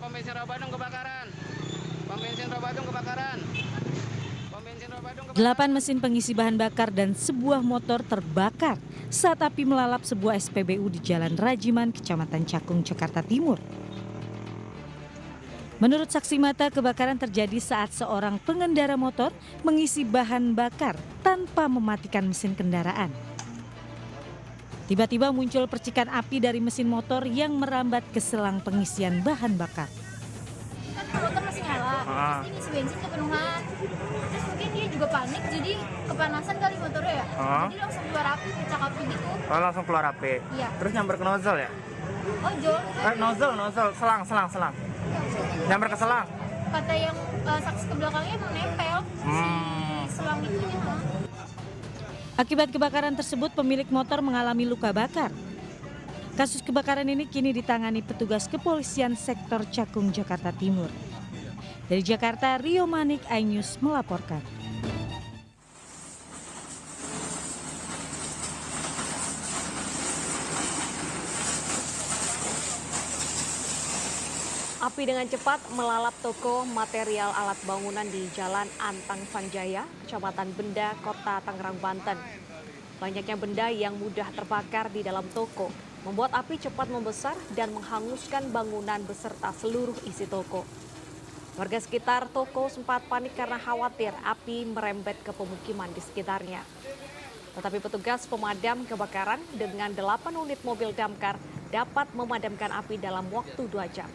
Pom bensin Rawabadung kebakaran. Pom bensin Rawabadung kebakaran. Pom bensin Rawabadung kebakaran. 8 mesin pengisi bahan bakar dan sebuah motor terbakar saat api melalap sebuah SPBU di Jalan Rajiman, Kecamatan Cakung, Jakarta Timur. Menurut saksi mata, kebakaran terjadi saat seorang pengendara motor mengisi bahan bakar tanpa mematikan mesin kendaraan. Tiba-tiba muncul percikan api dari mesin motor yang merambat ke selang pengisian bahan bakar. Kan motor masih nyala, terus ini ngisi bensin kepenuhan. Terus mungkin dia juga panik, jadi kepanasan kali motornya ya. Jadi langsung keluar api, pecah api gitu. Oh, langsung keluar api. Iya. Terus nyamber ke nozzle ya? Oh jauh. Nozzle, selang. Nyamber ke selang. Kata yang saksi ke belakangnya emang nempel si selang itunya. Akibat kebakaran tersebut, pemilik motor mengalami luka bakar. Kasus kebakaran ini kini ditangani petugas kepolisian sektor Cakung, Jakarta Timur. Dari Jakarta, Rio Manik, iNews melaporkan. Api dengan cepat melalap toko material alat bangunan di Jalan Antang Sanjaya, Kecamatan Benda, Kota Tangerang, Banten. Banyaknya benda yang mudah terbakar di dalam toko membuat api cepat membesar dan menghanguskan bangunan beserta seluruh isi toko. Warga sekitar toko sempat panik karena khawatir api merembet ke pemukiman di sekitarnya. Tetapi petugas pemadam kebakaran dengan 8 unit mobil damkar dapat memadamkan api dalam waktu 2 jam.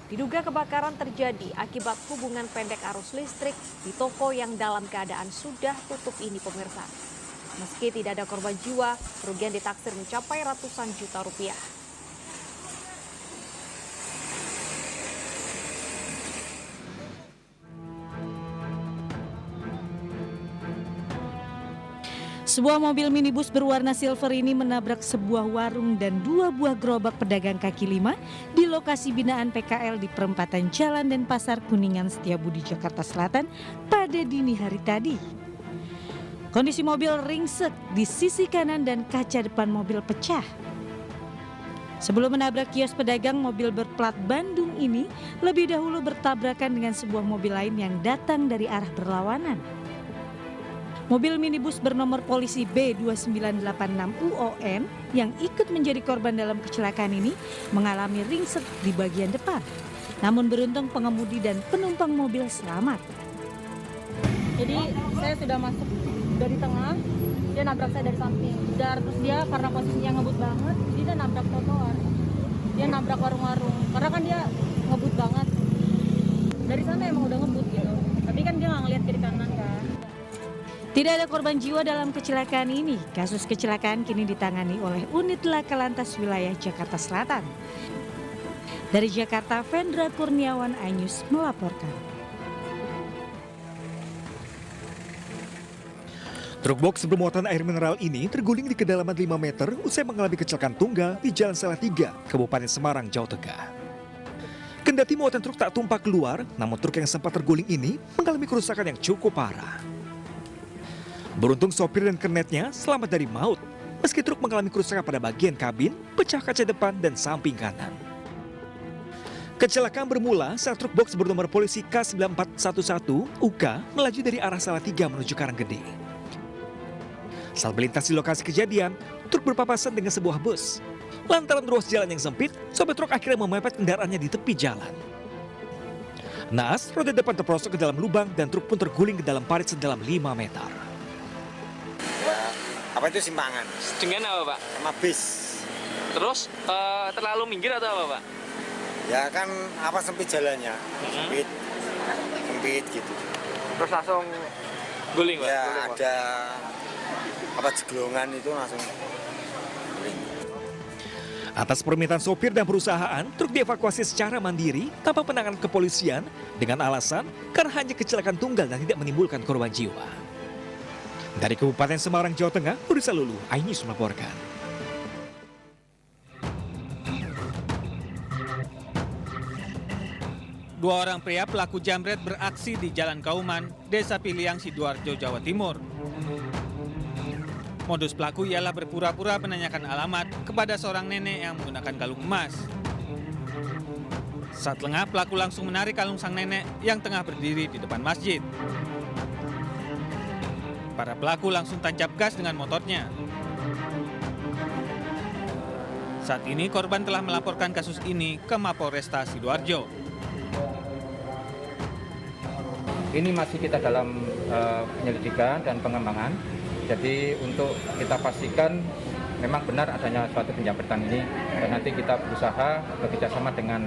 Diduga kebakaran terjadi akibat hubungan pendek arus listrik di toko yang dalam keadaan sudah tutup ini, pemirsa. Meski tidak ada korban jiwa, kerugian ditaksir mencapai ratusan juta rupiah. Sebuah mobil minibus berwarna silver ini menabrak sebuah warung dan 2 buah gerobak pedagang kaki lima di lokasi binaan PKL di perempatan Jalan Denpasar Kuningan Setiabudi, Jakarta Selatan pada dini hari tadi. Kondisi mobil ringsek di sisi kanan dan kaca depan mobil pecah. Sebelum menabrak kios pedagang, mobil berplat Bandung ini lebih dahulu bertabrakan dengan sebuah mobil lain yang datang dari arah berlawanan. Mobil minibus bernomor polisi B2986UON yang ikut menjadi korban dalam kecelakaan ini mengalami ringsek di bagian depan. Namun beruntung pengemudi dan penumpang mobil selamat. Jadi saya sudah masuk dari tengah, dia nabrak saya dari samping. Terus dia karena posisinya ngebut banget, dia nabrak trotoar. Dia nabrak warung-warung, karena kan dia ngebut banget. Dari sana emang udah ngebut gitu, tapi kan dia nggak ngeliat kiri kanan kan. Tidak ada korban jiwa dalam kecelakaan ini. Kasus kecelakaan kini ditangani oleh Unit Laka Lantas Wilayah Jakarta Selatan. Dari Jakarta, Vendra Kurniawan, iNews melaporkan. Truk box bermuatan air mineral ini terguling di kedalaman 5 meter usai mengalami kecelakaan tunggal di Jalan Salatiga, Kabupaten Semarang, Jawa Tengah. Kendati muatan truk tak tumpah keluar, namun truk yang sempat terguling ini mengalami kerusakan yang cukup parah. Beruntung sopir dan kernetnya selamat dari maut, meski truk mengalami kerusakan pada bagian kabin, pecah kaca depan dan samping kanan. Kecelakaan bermula saat truk box bernomor polisi K9411 UK melaju dari arah Salatiga menuju Karanggede. Saat melintas di lokasi kejadian, truk berpapasan dengan sebuah bus. Lantaran ruas jalan yang sempit, sopir truk akhirnya memepet kendaraannya di tepi jalan. Naas, roda depan terperosok ke dalam lubang dan truk pun terguling ke dalam parit sedalam 5 meter. Apa itu simpangan? Dengan apa, Pak? Sama bis. Terus terlalu minggir atau apa, Pak? Ya kan apa sempit jalannya, sempit gitu. Terus langsung Guling, Pak. Ya Guling, Pak. ada apa jeglongan itu langsung. Atas permintaan sopir dan perusahaan, truk dievakuasi secara mandiri tanpa penanganan kepolisian dengan alasan karena hanya kecelakaan tunggal dan tidak menimbulkan korban jiwa. Dari Kabupaten Semarang, Jawa Tengah, Budi Salulu, iNews melaporkan. Dua orang pria pelaku jambret beraksi di Jalan Kauman, Desa Piliang, Sidoarjo, Jawa Timur. Modus pelaku ialah berpura-pura menanyakan alamat kepada seorang nenek yang menggunakan kalung emas. Saat lengah, pelaku langsung menarik kalung sang nenek yang tengah berdiri di depan masjid. Para pelaku langsung tancap gas dengan motornya. Saat ini korban telah melaporkan kasus ini ke Mapolresta Sidoarjo. Ini masih kita dalam penyelidikan dan pengembangan. Jadi untuk kita pastikan memang benar adanya suatu penjamretan ini, dan nanti kita berusaha bekerjasama dengan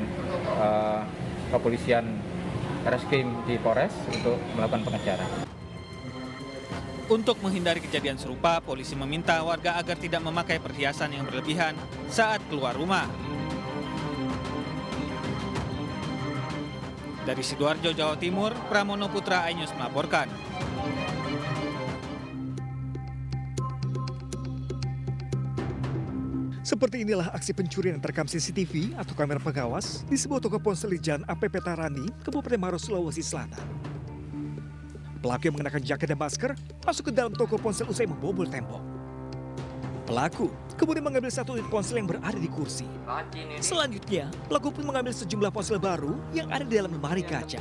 kepolisian Reskrim di Polres untuk melakukan pengejaran. Untuk menghindari kejadian serupa, polisi meminta warga agar tidak memakai perhiasan yang berlebihan saat keluar rumah. Dari Sidoarjo, Jawa Timur, Pramono Putra, iNews melaporkan. Seperti inilah aksi pencurian yang terekam CCTV atau kamera pengawas di sebuah toko ponsel di Jalan APP Tarani, Kabupaten Maros, Sulawesi Selatan. Pelaku yang mengenakan jaket dan masker masuk ke dalam toko ponsel usai membobol tembok. Pelaku kemudian mengambil satu unit ponsel yang berada di kursi. Selanjutnya, pelaku pun mengambil sejumlah ponsel baru yang ada di dalam lemari kaca.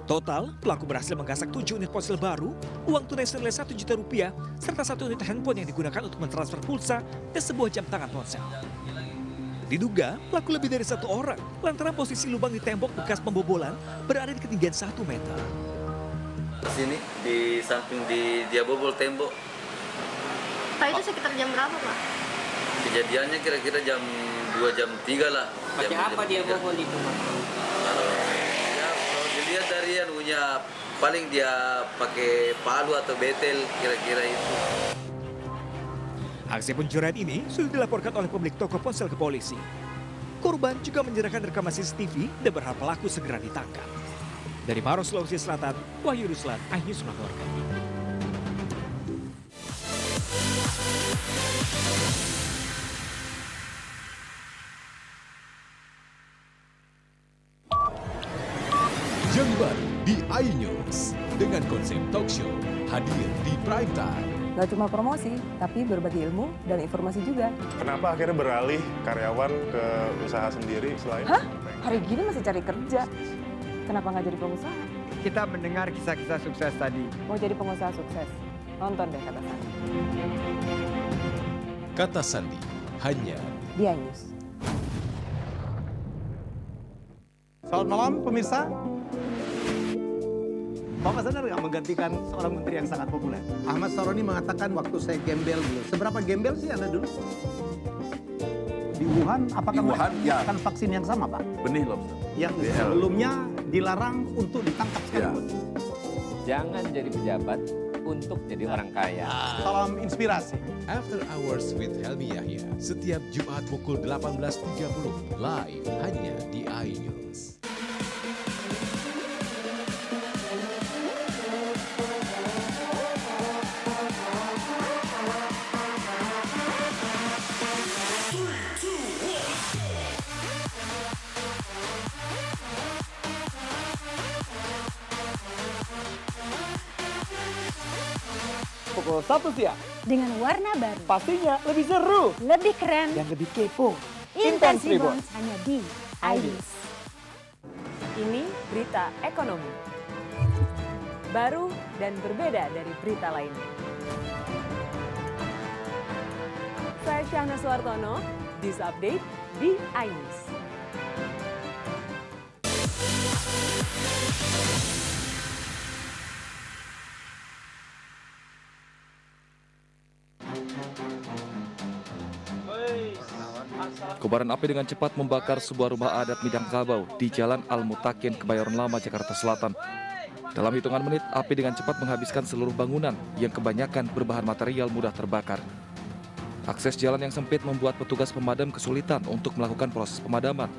Total, pelaku berhasil menggasak 7 unit ponsel baru, uang tunai senilai Rp1 juta, serta 1 unit handphone yang digunakan untuk mentransfer pulsa dan sebuah jam tangan ponsel. Diduga, pelaku lebih dari 1 orang lantaran posisi lubang di tembok bekas pembobolan berada di ketinggian 1 meter. Sini, di samping dia bobol tembok. Pak, itu sekitar jam berapa, Pak? Kejadiannya kira-kira jam 2, jam 3 lah. Pakai apa dia bobol itu, Pak? Kalau dilihat dari anunya, paling dia pakai palu atau betel, kira-kira itu. Aksi pencurian ini sudah dilaporkan oleh pemilik toko ponsel ke polisi. Korban juga menyerahkan rekaman CCTV dan berharap pelaku segera ditangkap. Dari Maros, Sulawesi Selatan, Wahyu Ruslan, iNews melaporkan. Yang baru di iNews dengan konsep talk show hadir di prime time. Gak cuma promosi, tapi berbagi ilmu dan informasi juga. Kenapa akhirnya beralih karyawan ke usaha sendiri selain? Hah? Hari gini masih cari kerja. Kenapa nggak jadi pengusaha? Kita mendengar kisah-kisah sukses tadi. Mau jadi pengusaha sukses? Nonton deh Kata Sandi. Kata Sandi, hanya di iNews. Selamat malam pemirsa. Bapak sadar nggak menggantikan seorang menteri yang sangat populer? Ahmad Saroni mengatakan waktu saya gembel dulu. Seberapa gembel sih Anda dulu? Di Wuhan, apakah ya. akan vaksin yang sama, Pak? Benih lobster. Yang sebelumnya dilarang untuk ditangkap sekalipun. Jangan jadi pejabat untuk jadi orang kaya. Salam inspirasi. After Hours with Helmi Yahya, setiap Jumat pukul 18.30, live hanya di iNews. Pukul 1 siang. Dengan warna baru. Pastinya lebih seru. Lebih keren. Dan lebih kepo. Intense Rebounds hanya di iNews. Ini berita ekonomi. Baru dan berbeda dari berita lainnya. Saya Syahna Suartono, This Update di iNews. Kobaran api dengan cepat membakar sebuah rumah adat Minangkabau di Jalan Al-Mutakin, Kebayoran Lama, Jakarta Selatan. Dalam hitungan menit, api dengan cepat menghabiskan seluruh bangunan yang kebanyakan berbahan material mudah terbakar. Akses jalan yang sempit membuat petugas pemadam kesulitan untuk melakukan proses pemadaman.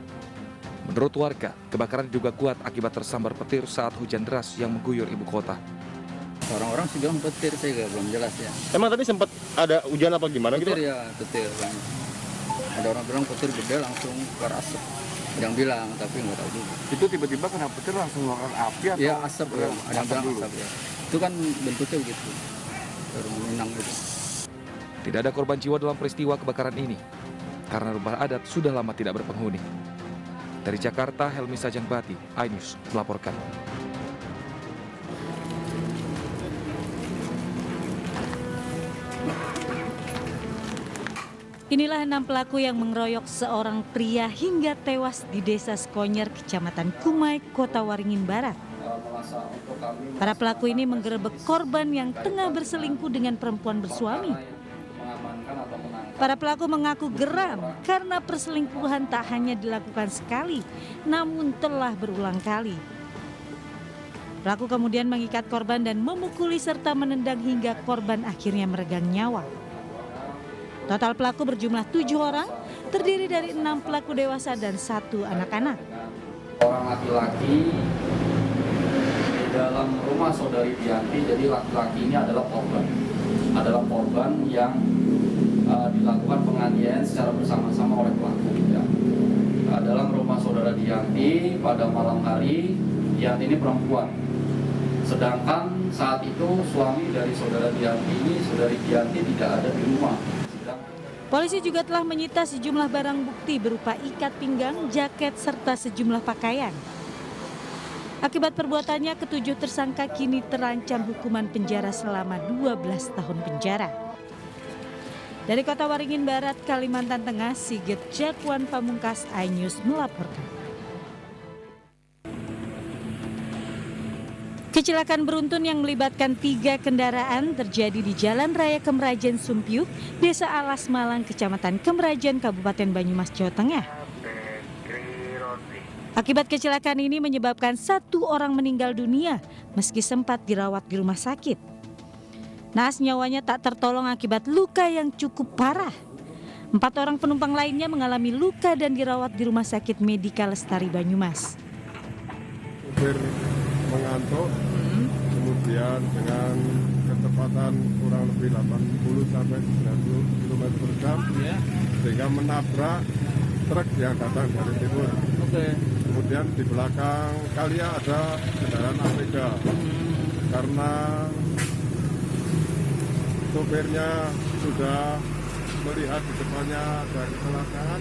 Menurut warga, kebakaran diduga kuat akibat tersambar petir saat hujan deras yang mengguyur ibu kota. Orang-orang sih bilang petir, saya juga belum jelas ya. Emang tadi sempat ada hujan apa gimana petir, gitu? Ya, petir. Ada orang bilang petir gede langsung keluar asap. Yang bilang, tapi nggak tahu juga. Itu tiba-tiba kena petir langsung mengeluarkan api atau? Iya, asap. Ya. Ada yang bilang asap ya. Itu kan bentuknya begitu. Baru Minang gitu. Tidak ada korban jiwa dalam peristiwa kebakaran ini, karena rumah adat sudah lama tidak berpenghuni. Dari Jakarta, Helmi Sajangbati, iNews melaporkan. Inilah 6 pelaku yang mengeroyok seorang pria hingga tewas di Desa Skonyer, Kecamatan Kumai, Kota Waringin Barat. Para pelaku ini menggerebek korban yang tengah berselingkuh dengan perempuan bersuami. Para pelaku mengaku geram karena perselingkuhan tak hanya dilakukan sekali, namun telah berulang kali. Pelaku kemudian mengikat korban dan memukuli serta menendang hingga korban akhirnya meregang nyawa. Total pelaku berjumlah 7 orang, terdiri dari 6 pelaku dewasa dan 1 anak-anak. Orang laki-laki di dalam rumah saudari Dianti, jadi laki-laki ini adalah korban yang dilakukan penganiayaan secara bersama-sama oleh pelaku. Ya. Dalam rumah saudara Dianti pada malam hari, Dianti ini perempuan. Sedangkan saat itu suami dari saudara Dianti ini, saudari Dianti tidak ada di rumah. Polisi juga telah menyita sejumlah barang bukti berupa ikat pinggang, jaket, serta sejumlah pakaian. Akibat perbuatannya, ketujuh tersangka kini terancam hukuman penjara selama 12 tahun penjara. Dari Kota Waringin Barat, Kalimantan Tengah, Sigit Jakwan Pamungkas, iNews melaporkan. Kecelakaan beruntun yang melibatkan 3 kendaraan terjadi di Jalan Raya Kemerajan Sumpiuk, Desa Alas Malang, Kecamatan Kemerajan, Kabupaten Banyumas, Jawa Tengah. Akibat kecelakaan ini menyebabkan 1 orang meninggal dunia meski sempat dirawat di rumah sakit. Naas nyawanya tak tertolong akibat luka yang cukup parah. 4 orang penumpang lainnya mengalami luka dan dirawat di Rumah Sakit Medika Lestari Banyumas. Mengantuk, kemudian dengan kecepatan kurang lebih 80 sampai 90 km per jam, sehingga menabrak truk yang datang dari timur. Kemudian di belakang kalinya ada kendaraan Avega. Karena sopirnya sudah melihat di depannya ada kecelakaan.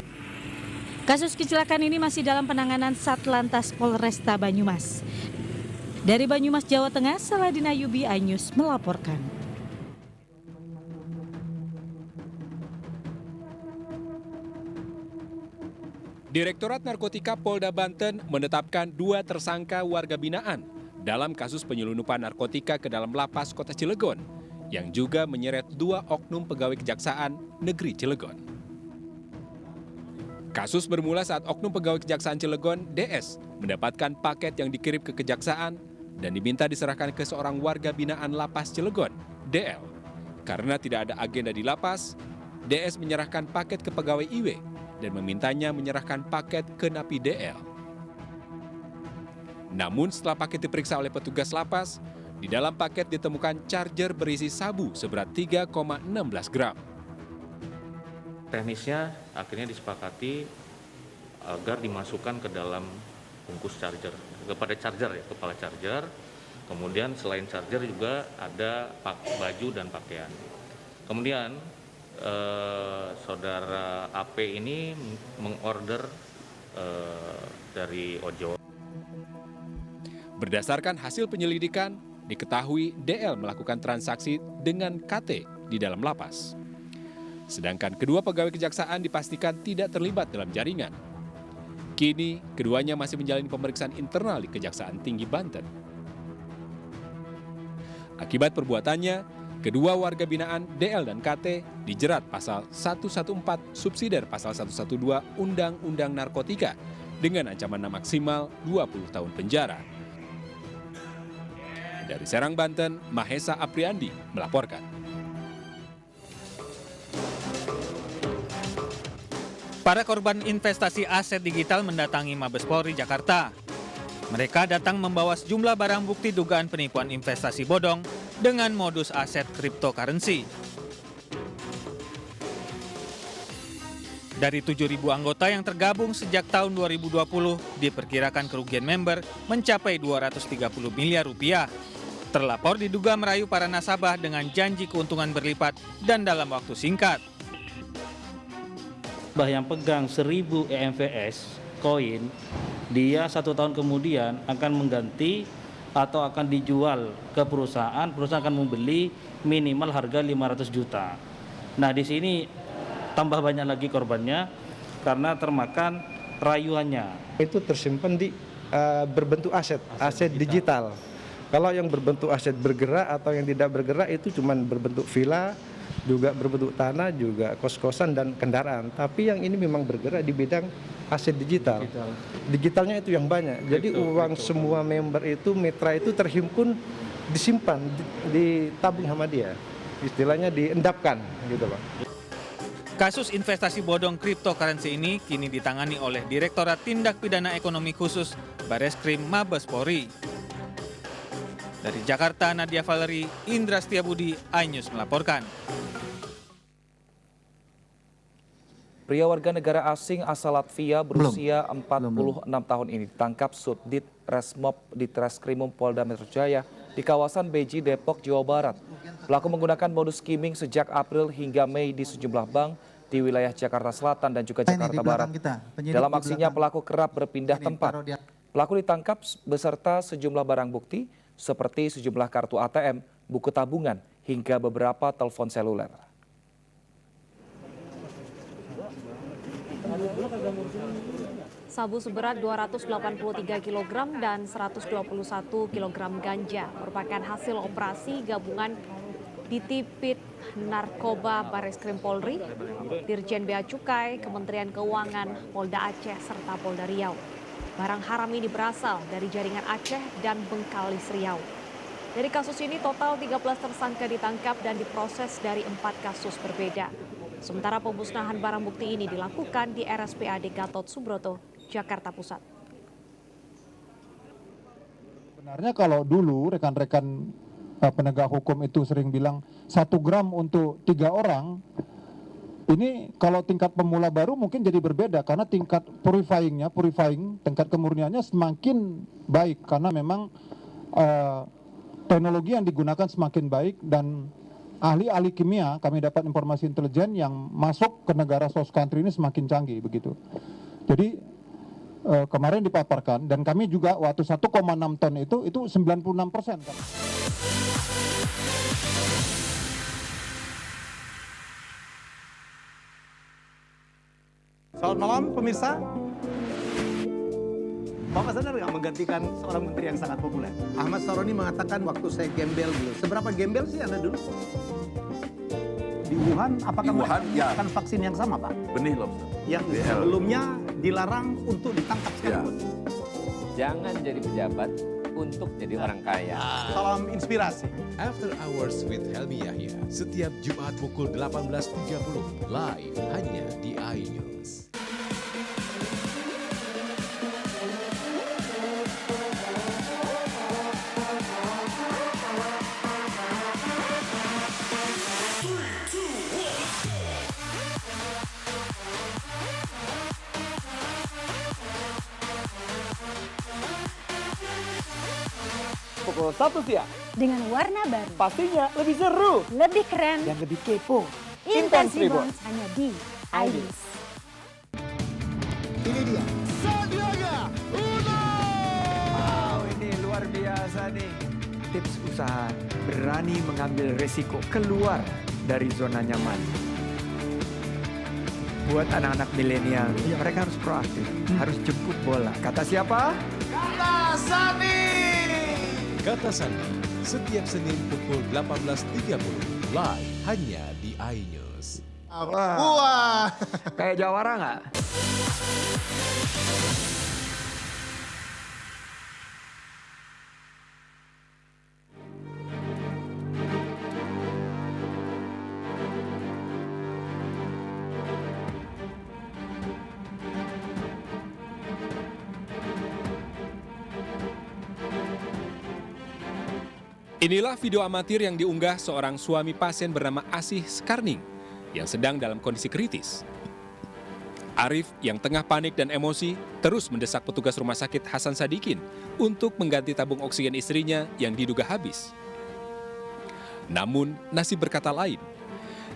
Kasus kecelakaan ini masih dalam penanganan Satlantas Polresta Banyumas. Dari Banyumas, Jawa Tengah, Saladin Ayubi, iNews melaporkan. Direktorat Narkotika Polda Banten menetapkan 2 tersangka warga binaan dalam kasus penyelundupan narkotika ke dalam lapas Kota Cilegon, yang juga menyeret 2 oknum pegawai Kejaksaan Negeri Cilegon. Kasus bermula saat oknum pegawai Kejaksaan Cilegon, DS, mendapatkan paket yang dikirim ke Kejaksaan dan diminta diserahkan ke seorang warga binaan Lapas Cilegon, DL. Karena tidak ada agenda di lapas, DS menyerahkan paket ke pegawai IW dan memintanya menyerahkan paket ke napi DL. Namun setelah paket diperiksa oleh petugas lapas, di dalam paket ditemukan charger berisi sabu seberat 3,16 gram. Teknisnya akhirnya disepakati agar dimasukkan ke dalam bungkus charger, kepada charger ya, kepala charger. Kemudian selain charger juga ada baju dan pakaian. Kemudian saudara AP ini mengorder dari ojol. Berdasarkan hasil penyelidikan, diketahui DL melakukan transaksi dengan KT di dalam lapas. Sedangkan kedua pegawai kejaksaan dipastikan tidak terlibat dalam jaringan. Kini, keduanya masih menjalani pemeriksaan internal di Kejaksaan Tinggi Banten. Akibat perbuatannya, kedua warga binaan DL dan KT dijerat pasal 114 subsidiar pasal 112 Undang-Undang Narkotika dengan ancaman maksimal 20 tahun penjara. Dari Serang, Banten, Mahesa Apriandi melaporkan. Para korban investasi aset digital mendatangi Mabes Polri Jakarta. Mereka datang membawa sejumlah barang bukti dugaan penipuan investasi bodong dengan modus aset cryptocurrency. Dari 7.000 anggota yang tergabung sejak tahun 2020, diperkirakan kerugian member mencapai 230 miliar rupiah. Terlapor diduga merayu para nasabah dengan janji keuntungan berlipat dan dalam waktu singkat. nasabah yang pegang 1000 EMVS koin, dia 1 tahun kemudian akan mengganti atau akan dijual ke perusahaan akan membeli minimal harga 500 juta. Nah, di sini tambah banyak lagi korbannya karena termakan rayuannya. Itu tersimpan di berbentuk aset digital. Kalau yang berbentuk aset bergerak atau yang tidak bergerak itu cuma berbentuk villa, juga berbentuk tanah, juga kos-kosan dan kendaraan. Tapi yang ini memang bergerak di bidang aset digital. Digitalnya itu yang banyak. Jadi uang semua member itu, mitra itu terhimpun, disimpan, ditabung sama dia. Istilahnya diendapkan gitu loh. Kasus investasi bodong cryptocurrency ini kini ditangani oleh Direktorat Tindak Pidana Ekonomi Khusus Bareskrim Mabes Polri. Dari Jakarta, Nadia Valery, Indra Setiabudi, iNews melaporkan. Pria warga negara asing asal Latvia berusia 46 tahun ini ditangkap Subdit Resmob di Treskrimum Polda Metro Jaya di kawasan Beji, Depok, Jawa Barat. Pelaku menggunakan modus skimming sejak April hingga Mei di sejumlah bank di wilayah Jakarta Selatan dan juga Jakarta Barat. Dalam aksinya pelaku kerap berpindah tempat. Pelaku ditangkap beserta sejumlah barang bukti seperti sejumlah kartu ATM, buku tabungan, hingga beberapa telepon seluler. Sabu seberat 283 kg dan 121 kg ganja merupakan hasil operasi gabungan Ditipit Narkoba Bareskrim Polri, Dirjen Bea Cukai, Kementerian Keuangan, Polda Aceh, serta Polda Riau. Barang haram ini berasal dari jaringan Aceh dan Bengkalis Riau. Dari kasus ini total 13 tersangka ditangkap dan diproses dari 4 kasus berbeda. Sementara pemusnahan barang bukti ini dilakukan di RSPAD Gatot Subroto, Jakarta Pusat. Sebenarnya kalau dulu rekan-rekan penegak hukum itu sering bilang 1 gram untuk 3 orang, ini kalau tingkat pemula baru mungkin jadi berbeda karena tingkat purifying, tingkat kemurniannya semakin baik karena memang teknologi yang digunakan semakin baik dan ahli-ahli kimia, kami dapat informasi intelijen yang masuk ke negara source country ini semakin canggih begitu. Jadi kemarin dipaparkan dan kami juga waktu 1,6 ton itu 96%. Selamat malam pemirsa. Bapak sadar nggak menggantikan seorang menteri yang sangat populer? Ahmad Saroni mengatakan waktu saya gembel dulu. Seberapa gembel sih Anda dulu? Di Wuhan, apakah Wuhan, ya. akan vaksin yang sama, Pak? Benih lobster. Yang sebelumnya dilarang untuk ditangkap sekalipun. Jangan jadi pejabat untuk jadi orang kaya. Salam inspirasi. After Hours with Helmi Yahya, setiap Jumat pukul 18.30, live hanya di iNews. Pukul 1 siang. Dengan warna baru. Pastinya lebih seru. Lebih keren. Dan lebih kepo. Intense Reborn hanya di iNews. Ini dia. Sandiaga Uno. Wow, ini luar biasa nih. Tips usaha, berani mengambil resiko, keluar dari zona nyaman. Buat anak-anak milenial, mereka harus proaktif, harus jemput bola. Kata siapa? Kata Sani. Kata Sandi, setiap Senin pukul 18.30, live hanya di iNews. Wah, kayak jawara nggak? Inilah video amatir yang diunggah seorang suami pasien bernama Asih Skarning yang sedang dalam kondisi kritis. Arif yang tengah panik dan emosi terus mendesak petugas rumah sakit Hasan Sadikin untuk mengganti tabung oksigen istrinya yang diduga habis. Namun nasib berkata lain.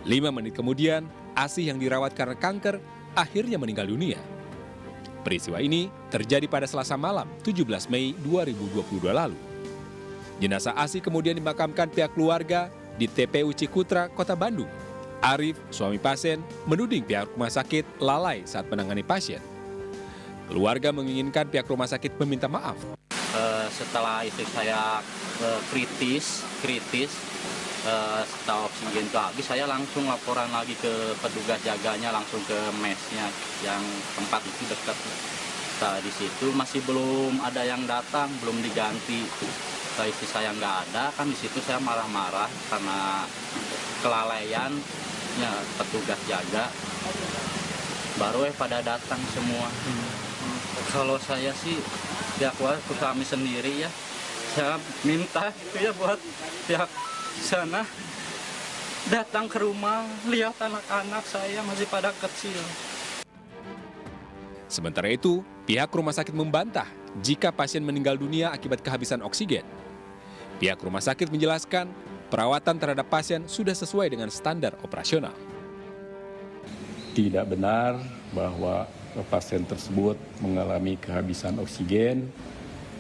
5 menit kemudian, Asih yang dirawat karena kanker akhirnya meninggal dunia. Peristiwa ini terjadi pada Selasa malam 17 Mei 2022 lalu. Jenazah Asi kemudian dimakamkan pihak keluarga di TPU Cikutra, Kota Bandung. Arif, suami pasien, menuding pihak rumah sakit lalai saat menangani pasien. Keluarga menginginkan pihak rumah sakit meminta maaf. Setelah istri saya kritis, setelah oksigen itu habis, saya langsung laporan lagi ke petugas jaganya, langsung ke mesnya yang tempat itu dekat. Nah, di situ masih belum ada yang datang, belum diganti. Setelah istri saya nggak ada, kan di situ saya marah-marah karena kelalaiannya petugas jaga. Baru pada datang semua. Kalau saya sih pihak kami sendiri ya, saya minta itu ya buat pihak sana datang ke rumah, lihat anak-anak saya masih pada kecil. Sementara itu, pihak rumah sakit membantah jika pasien meninggal dunia akibat kehabisan oksigen. Pihak rumah sakit menjelaskan perawatan terhadap pasien sudah sesuai dengan standar operasional. Tidak benar bahwa pasien tersebut mengalami kehabisan oksigen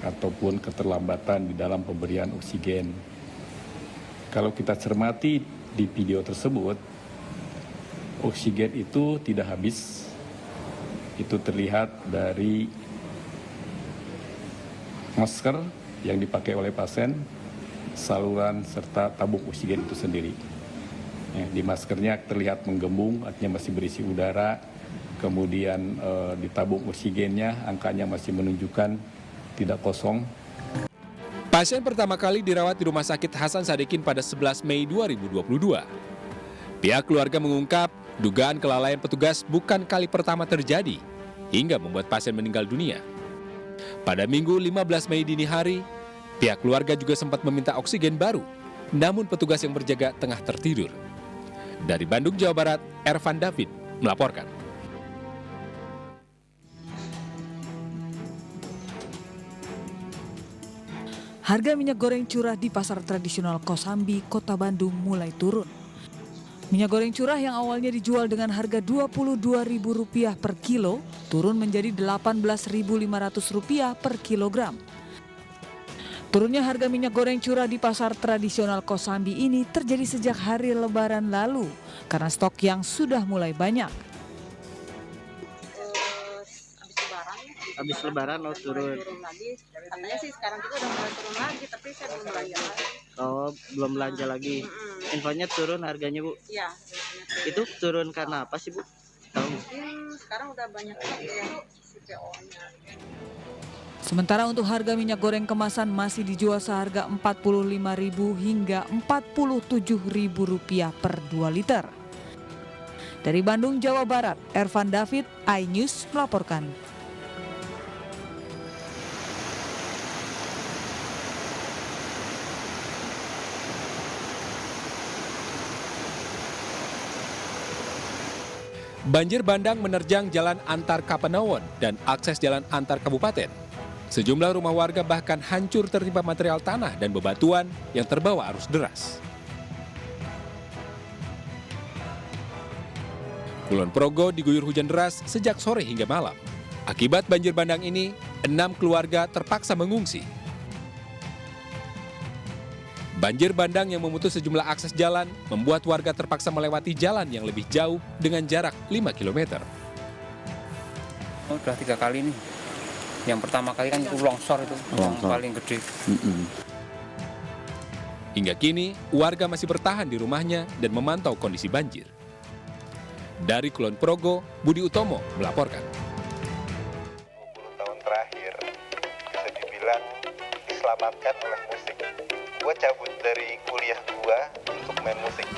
ataupun keterlambatan di dalam pemberian oksigen. Kalau kita cermati di video tersebut, oksigen itu tidak habis. Itu terlihat dari masker yang dipakai oleh pasien, saluran serta tabung oksigen itu sendiri. Di maskernya terlihat menggembung, artinya masih berisi udara. Kemudian di tabung oksigennya angkanya masih menunjukkan tidak kosong. Pasien pertama kali dirawat di Rumah Sakit Hasan Sadikin pada 11 Mei 2022. Pihak keluarga mengungkap dugaan kelalaian petugas bukan kali pertama terjadi hingga membuat pasien meninggal dunia. Pada Minggu 15 Mei dini hari, pihak keluarga juga sempat meminta oksigen baru, namun petugas yang berjaga tengah tertidur. Dari Bandung, Jawa Barat, Ervan David melaporkan. Harga minyak goreng curah di pasar tradisional Kosambi, Kota Bandung mulai turun. Minyak goreng curah yang awalnya dijual dengan harga Rp22.000 per kilo, turun menjadi Rp18.500 per kilogram. Turunnya harga minyak goreng curah di pasar tradisional Kosambi ini terjadi sejak hari Lebaran lalu, karena stok yang sudah mulai banyak. Habis Lebaran lo turun. Lagi. Katanya sih sekarang juga udah mulai turun lagi, tapi saya belum belanja lagi. Oh, belum belanja lagi. Infonya turun harganya, Bu? Iya. Itu turun karena apa sih, Bu? Tahu? Mungkin sekarang udah banyak yang CPO-nya. Sementara untuk harga minyak goreng kemasan masih dijual seharga Rp45.000 hingga Rp47.000 per 2 liter. Dari Bandung, Jawa Barat, Ervan David, iNews melaporkan. Banjir bandang menerjang jalan antar Kapanewon dan akses jalan antar kabupaten. Sejumlah rumah warga bahkan hancur tertimpa material tanah dan bebatuan yang terbawa arus deras. Kulon Progo diguyur hujan deras sejak sore hingga malam. Akibat banjir bandang ini, 6 keluarga terpaksa mengungsi. Banjir bandang yang memutus sejumlah akses jalan membuat warga terpaksa melewati jalan yang lebih jauh dengan jarak 5 km. Udah 3 kali nih. Yang pertama kali kan itu longsor itu, yang paling gede. Hingga kini, warga masih bertahan di rumahnya dan memantau kondisi banjir. Dari Kulon Progo, Budi Utomo melaporkan. 20 tahun terakhir bisa dibilang diselamatkan oleh musik. Gue cabut dari kuliah gue untuk main musik.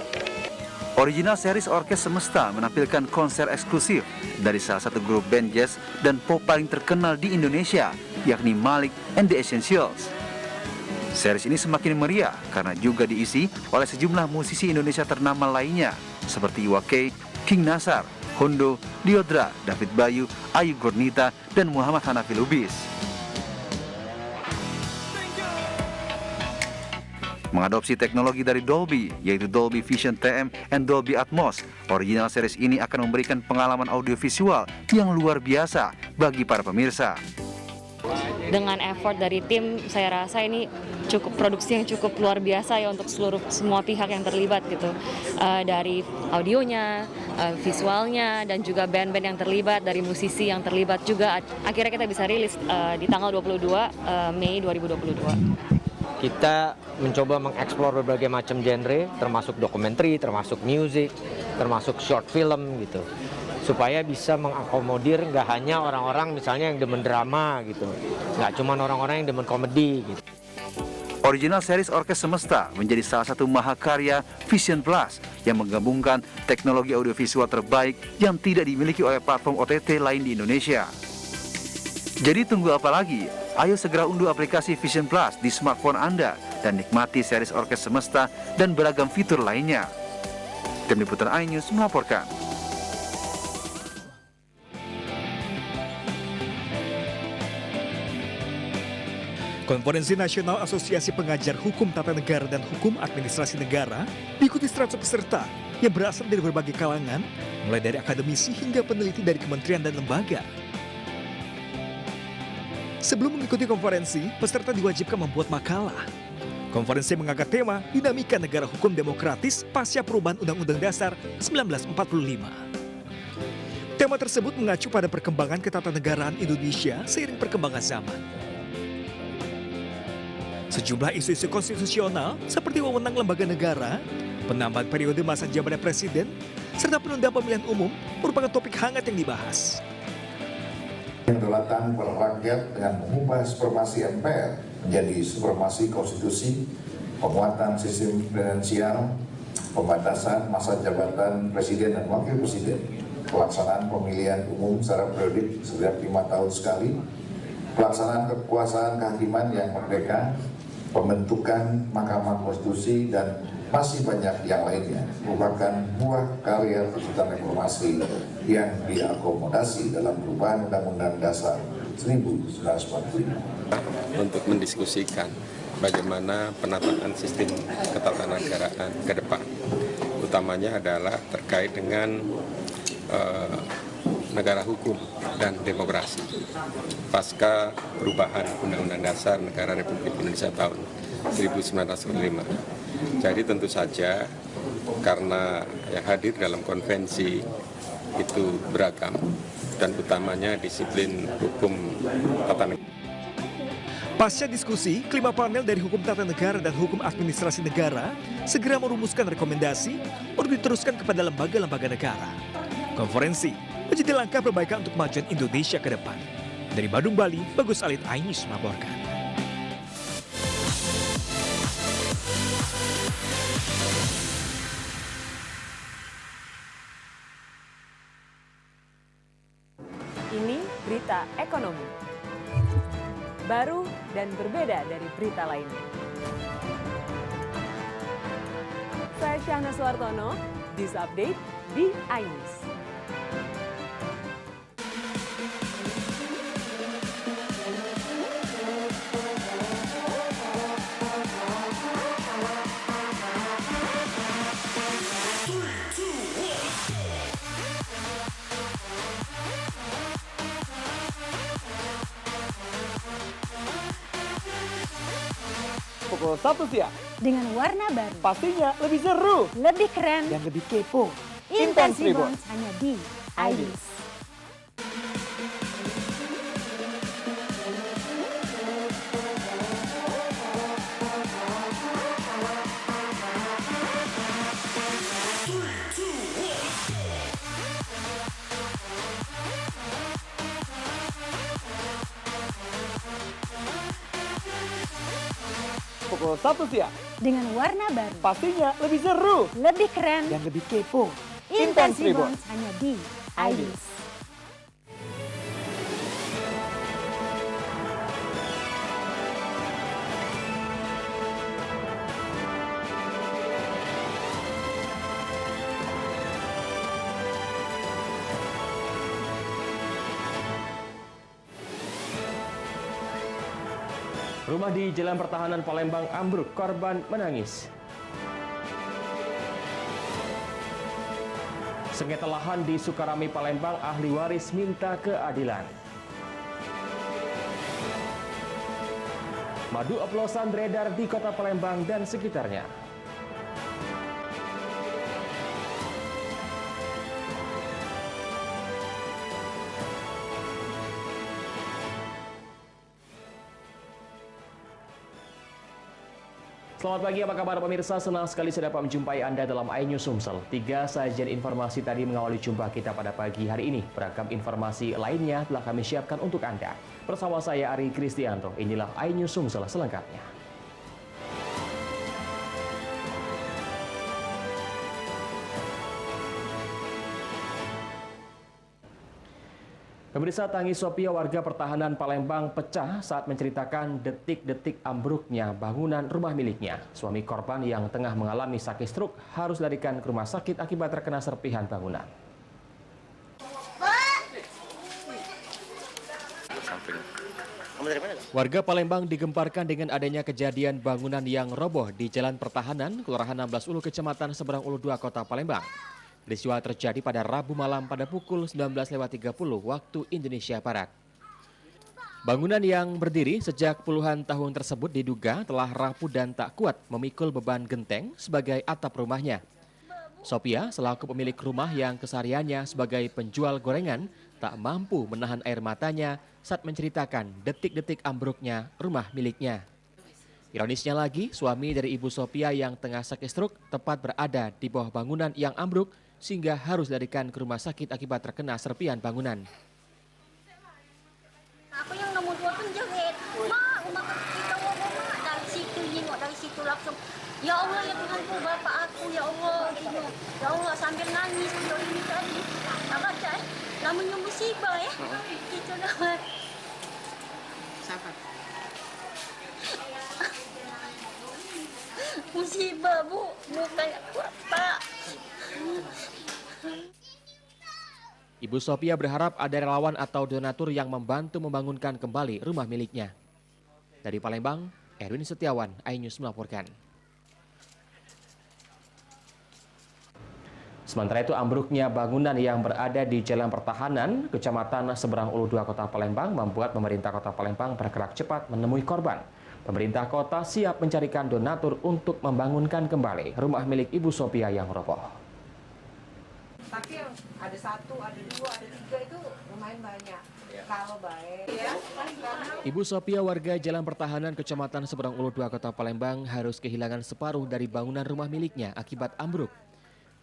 Original series Orkes Semesta menampilkan konser eksklusif dari salah satu grup band jazz dan pop paling terkenal di Indonesia, yakni Malik and the Essentials. Series ini semakin meriah karena juga diisi oleh sejumlah musisi Indonesia ternama lainnya, seperti Iwa K, King Nasar, Hondo, Diodra, David Bayu, Ayu Gurnita, dan Muhammad Hanafi Lubis. Mengadopsi teknologi dari Dolby, yaitu Dolby Vision TM and Dolby Atmos, original series ini akan memberikan pengalaman audiovisual yang luar biasa bagi para pemirsa. Dengan effort dari tim, saya rasa ini cukup produksi yang cukup luar biasa ya untuk semua pihak yang terlibat gitu. Dari audionya, visualnya, dan juga band-band yang terlibat, dari musisi yang terlibat juga. Akhirnya kita bisa rilis di tanggal 22 Mei 2022. Kita mencoba mengeksplor berbagai macam genre, termasuk dokumenter, termasuk musik, termasuk short film gitu. Supaya bisa mengakomodir nggak hanya orang-orang misalnya yang demen drama gitu, nggak cuma orang-orang yang demen komedi gitu. Original series Orkes Semesta menjadi salah satu mahakarya Vision Plus yang menggabungkan teknologi audiovisual terbaik yang tidak dimiliki oleh platform OTT lain di Indonesia. Jadi tunggu apa lagi? Ayo segera unduh aplikasi Vision Plus di smartphone Anda dan nikmati series Orkes Semesta dan beragam fitur lainnya. Tim Liputan iNews melaporkan. Konferensi Nasional Asosiasi Pengajar Hukum Tata Negara dan Hukum Administrasi Negara diikuti 100 peserta yang berasal dari berbagai kalangan, mulai dari akademisi hingga peneliti dari kementerian dan lembaga. Sebelum mengikuti konferensi, peserta diwajibkan membuat makalah. Konferensi mengangkat tema Dinamika Negara Hukum Demokratis pasca perubahan Undang-Undang Dasar 1945. Tema tersebut mengacu pada perkembangan ketatanegaraan Indonesia seiring perkembangan zaman. Sejumlah isu-isu konstitusional seperti wewenang lembaga negara, penambahan periode masa jabatan presiden, serta penundaan pemilihan umum merupakan topik hangat yang dibahas. Kedaulatan rakyat dengan mengubah supremasi MPR menjadi supremasi konstitusi, penguatan sistem presidensial, pembatasan masa jabatan presiden dan wakil presiden, pelaksanaan pemilihan umum secara periodik setiap 5 tahun sekali, pelaksanaan kekuasaan kehakiman yang merdeka, pembentukan Mahkamah Konstitusi, dan masih banyak yang lainnya merupakan buah karya tercipta reformasi yang diakomodasi dalam perubahan Undang-Undang Dasar 1945. Untuk mendiskusikan bagaimana penataan sistem ketatanegaraan ke depan, utamanya adalah terkait dengan negara hukum dan demokrasi pasca perubahan Undang-Undang Dasar Negara Republik Indonesia tahun 1945. Jadi tentu saja karena yang hadir dalam konvensi itu beragam dan utamanya disiplin hukum tata negara. Pasca diskusi, kelima panel dari Hukum Tata Negara dan Hukum Administrasi Negara segera merumuskan rekomendasi untuk diteruskan kepada lembaga-lembaga negara. Konferensi menjadi langkah perbaikan untuk kemajuan Indonesia ke depan. Dari Bandung, Bali, Bagus Alit, iNews melaporkan. Ini berita ekonomi. Baru dan berbeda dari berita lainnya. Saya Syahna Suartono, News Update di iNews. Pukul 1 siang. Dengan warna baru. Pastinya lebih seru. Lebih keren. Dan lebih kepo. Intense Reborns hanya di iNews. Pukul 1 siang. Dengan warna baru. Pastinya lebih seru. Lebih keren. Dan lebih kepo. Intense Reborns hanya di iNews. Rumah di Jalan Pertahanan Palembang ambruk, korban menangis. Sengketa lahan di Sukarami, Palembang, ahli waris minta keadilan. Madu oplosan beredar di kota Palembang dan sekitarnya. Selamat pagi, apa kabar pemirsa? Senang sekali saya dapat menjumpai Anda dalam iNews Sumsel. 3 sajian informasi tadi mengawali jumpa kita pada pagi hari ini. Beragam informasi lainnya telah kami siapkan untuk Anda. Bersama saya Ari Kristianto, inilah iNews Sumsel selengkapnya. Pemirsa, tangis Sophia warga pertahanan Palembang pecah saat menceritakan detik-detik ambruknya bangunan rumah miliknya. Suami korban yang tengah mengalami sakit stroke harus dilarikan ke rumah sakit akibat terkena serpihan bangunan. Warga Palembang digemparkan dengan adanya kejadian bangunan yang roboh di Jalan Pertahanan, Kelurahan 16 Ulu, Kecamatan Seberang Ulu 2, Kota Palembang. Peristiwa terjadi pada Rabu malam pada pukul 19.30 waktu Indonesia Barat. Bangunan yang berdiri sejak puluhan tahun tersebut diduga telah rapuh dan tak kuat memikul beban genteng sebagai atap rumahnya. Sophia selaku pemilik rumah yang kesehariannya sebagai penjual gorengan tak mampu menahan air matanya saat menceritakan detik-detik ambruknya rumah miliknya. Ironisnya lagi, suami dari Ibu Sophia yang tengah sakit stroke tepat berada di bawah bangunan yang ambruk sehingga harus dilarikan ke rumah sakit akibat terkena serpihan bangunan. Aku yang nomor 2 penjahit. Mak, rumah kita ngomong mak dari situ, jengok dari situ langsung. Ya Allah, ya Tuhanku, bapak aku, ya Allah, gitu. Ya Allah, sambil nangis video ini tadi. Tak baca, namanya musibah ya. Gitu dah. Siapa? Musibah, Bu. Bukan kuat, Pak. Ibu Sophia berharap ada relawan atau donatur yang membantu membangunkan kembali rumah miliknya. Dari Palembang, Erwin Setiawan, iNews melaporkan. Sementara itu, ambruknya bangunan yang berada di Jalan Pertahanan, Kecamatan Seberang Ulu 2, Kota Palembang membuat pemerintah Kota Palembang bergerak cepat menemui korban. Pemerintah kota siap mencarikan donatur untuk membangunkan kembali rumah milik Ibu Sophia yang roboh. Tapi ada 1, ada 2, ada 3 itu lumayan banyak. Kalau baik ya. Ibu Sophia warga Jalan Pertahanan Kecamatan Seberang Ulu 2, Kota Palembang harus kehilangan separuh dari bangunan rumah miliknya akibat ambruk.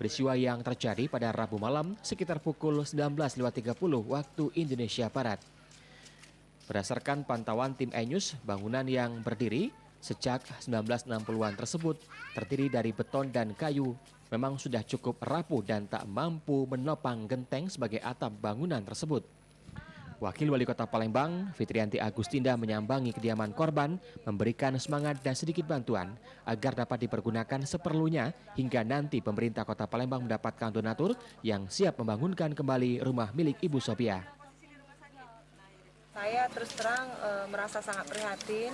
Peristiwa yang terjadi pada Rabu malam sekitar pukul 19.30 waktu Indonesia Barat. Berdasarkan pantauan tim iNews, bangunan yang berdiri sejak 1960-an tersebut terdiri dari beton dan kayu memang sudah cukup rapuh dan tak mampu menopang genteng sebagai atap bangunan tersebut. Wakil Wali Kota Palembang, Fitrianti Agustinda menyambangi kediaman korban, memberikan semangat dan sedikit bantuan agar dapat dipergunakan seperlunya hingga nanti pemerintah Kota Palembang mendapatkan donatur yang siap membangunkan kembali rumah milik Ibu Sophia. Saya terus terang merasa sangat prihatin,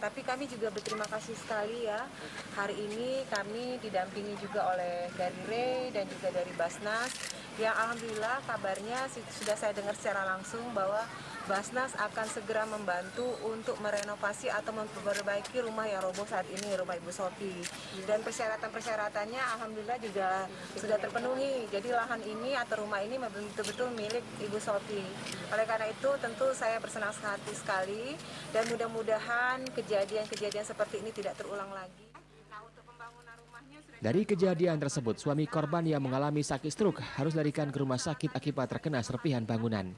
tapi kami juga berterima kasih sekali ya. Hari ini kami didampingi juga oleh dari RE dan juga dari Basnas, yang alhamdulillah kabarnya sudah saya dengar secara langsung bahwa Basnas akan segera membantu untuk merenovasi atau memperbaiki rumah yang roboh saat ini, rumah Ibu Sophie. Dan persyaratan-persyaratannya alhamdulillah juga sudah terpenuhi. Jadi lahan ini atau rumah ini betul-betul milik Ibu Sophie. Oleh karena itu tentu saya bersenang hati sekali dan mudah-mudahan kejadian-kejadian seperti ini tidak terulang lagi. Dari kejadian tersebut, suami korban yang mengalami sakit stroke harus dilarikan ke rumah sakit akibat terkena serpihan bangunan.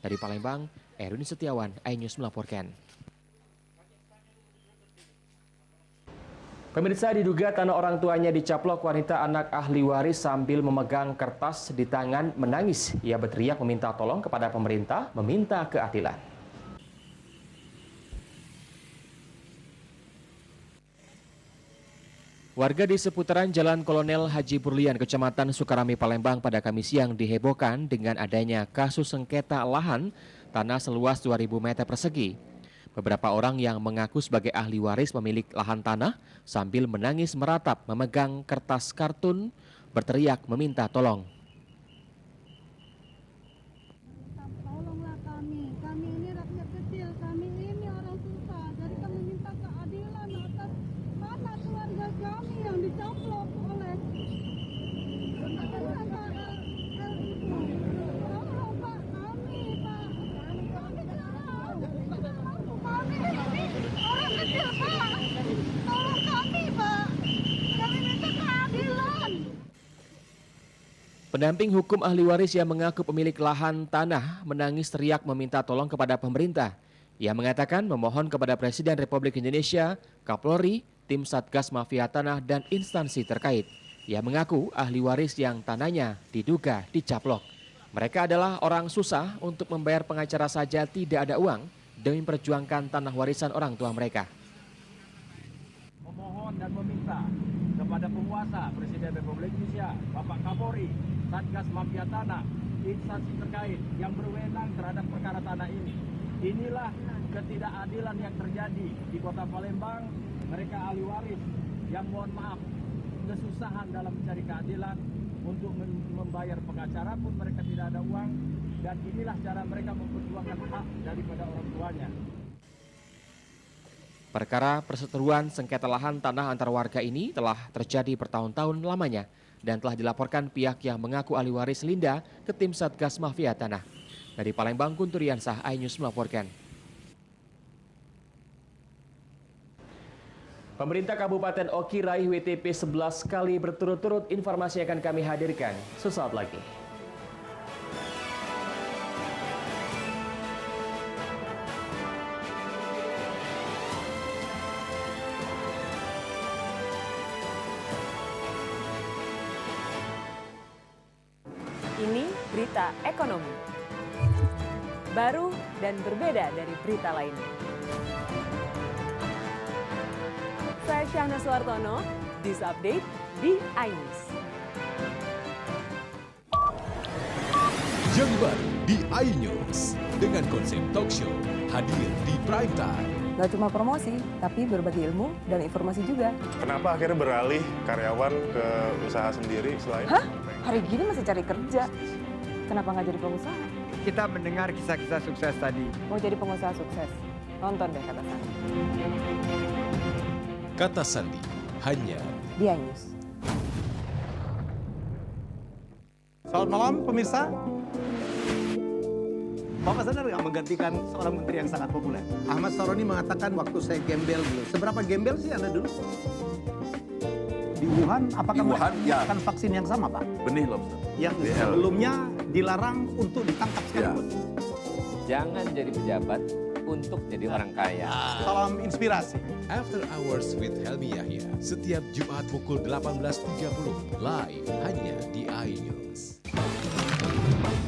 Dari Palembang, Erwin Setiawan, iNews melaporkan. Pemirsa, diduga tanah orang tuanya dicaplok, wanita anak ahli waris sambil memegang kertas di tangan menangis. Ia berteriak meminta tolong kepada pemerintah, meminta keadilan. Warga di seputaran Jalan Kolonel Haji Burlian, Kecamatan Sukarami, Palembang pada Kamis siang dihebohkan dengan adanya kasus sengketa lahan tanah seluas 2.000 meter persegi. Beberapa orang yang mengaku sebagai ahli waris pemilik lahan tanah sambil menangis meratap memegang kertas kartun berteriak meminta tolong. Tolonglah kami ini rakyat kecil, kami ini orang susah, jadi kami minta keadilan atas tanah keluarga kami yang dicaplok oleh Pendamping hukum ahli waris yang mengaku pemilik lahan tanah menangis teriak meminta tolong kepada pemerintah. Ia mengatakan memohon kepada Presiden Republik Indonesia, Kapolri, tim Satgas Mafia Tanah dan instansi terkait. Ia mengaku ahli waris yang tanahnya diduga dicaplok. Mereka adalah orang susah, untuk membayar pengacara saja tidak ada uang demi memperjuangkan tanah warisan orang tua mereka. Memohon dan meminta kepada penguasa Presiden Republik Indonesia, Bapak Kapolri, Satgas Mafia Tanah, instansi terkait yang berwenang terhadap perkara tanah ini. Inilah ketidakadilan yang terjadi di Kota Palembang. Mereka ahli waris yang mohon maaf kesusahan dalam mencari keadilan, untuk membayar pengacara pun mereka tidak ada uang, dan inilah cara mereka memperjuangkan hak daripada orang tuanya. Perkara perseteruan sengketa lahan tanah antar warga ini telah terjadi bertahun-tahun lamanya dan telah dilaporkan pihak yang mengaku ahli waris Linda ke tim Satgas Mafia Tanah. Dari Palembang, Guntur Yansah, iNews melaporkan. Pemerintah Kabupaten Oki raih WTP 11 kali berturut-turut. Informasi akan kami hadirkan sesaat lagi. Ini berita ekonomi. Baru dan berbeda dari berita lainnya. Saya Syahna Suartono, This Update di iNews. Yang baru di iNews dengan konsep talk show hadir di prime time. Gak cuma promosi, tapi berbagi ilmu dan informasi juga. Kenapa akhirnya beralih karyawan ke usaha sendiri selain? Hah? Hari gini masih cari kerja. Kenapa nggak jadi pengusaha? Kita mendengar kisah-kisah sukses tadi. Mau jadi pengusaha sukses? Nonton deh Kata Sandi. Kata Sandi, hanya di iNews. Selamat malam pemirsa. Bapak sadar nggak menggantikan seorang menteri yang sangat populer? Ahmad Saroni mengatakan waktu saya gembel dulu. Seberapa gembel sih Anda dulu? Di Wuhan, apakah menggunakan vaksin yang sama, Pak? Benih lobster. Yang sebelumnya dilarang untuk ditangkap sekalipun. Jangan jadi pejabat untuk jadi orang kaya. Salam inspirasi. After Hours with Helmi Yahya setiap Jumat pukul 18.30 live hanya di iNews.